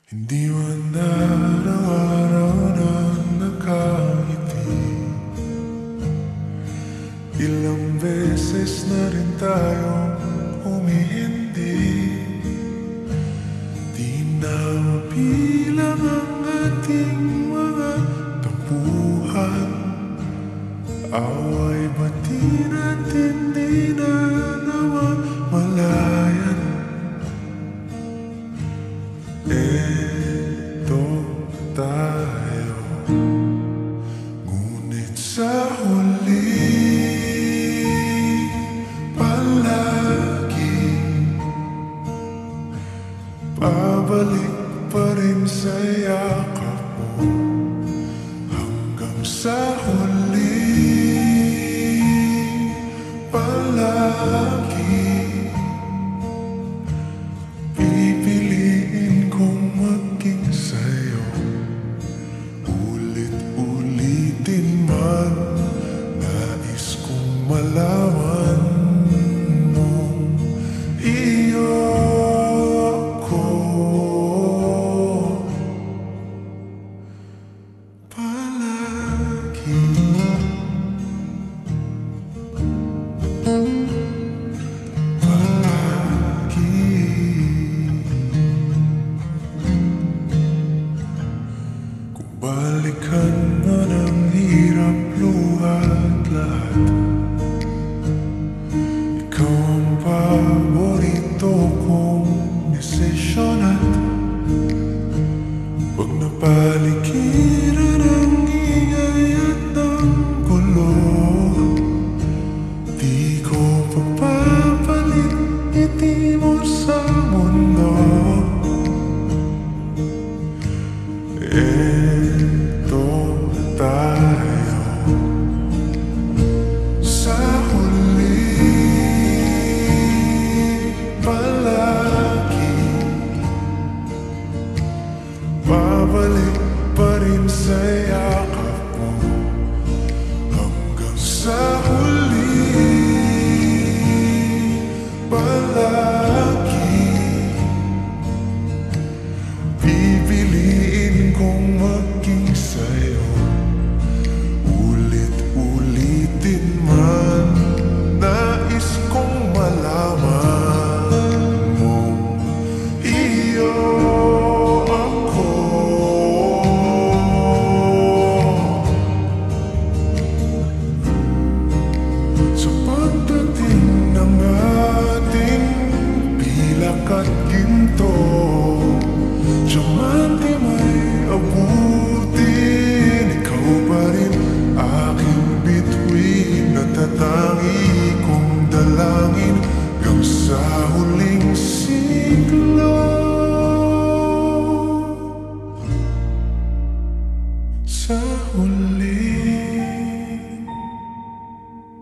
Hindi man araw-araw na nakangiti. Ilang beses na rin tayong humihindi. Di na mabilang ang ating mga tampuhan. Away ba't di natin di na namamalayan? Eto tayo, ngunit sa huli palagi pabalik pa rin sa yakap mo. Hanggang sa huli palagi pipiliin kong maging sa'yo. Ulit-ulitin man, nais kong malaman mong iyo ko. Palagi balikan man ang hirap, luhat, lahat. Ikaw ang paborito kong desisyon at huwag na palikiran ang ingay at ang gulo. Di ko papapalit ngiti mo sa mundo. Eto tayo, sa huli palagi babalik pa rin sa yakap mo. Hanggang sa huli palagi pipiliin kong maging sa'yo. Ulit-ulitin man, nais kong malaman mong iyo ako. Sa pagdating ng ating pilak at ginto, diamante may abutin, ikaw pa rin aking bituin. Natatangi kong dalangin hanggang sa huling siglo. Sa huli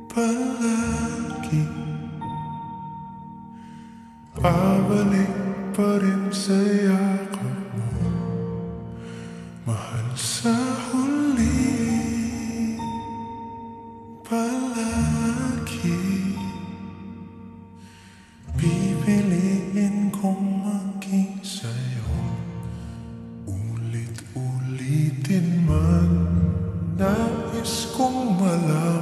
palagi pabalik pa rin sa yakap mo. Mahal, sa huli palagi pipiliin kong maging sa'yo. Ulit-ulitin man, nais kong malaman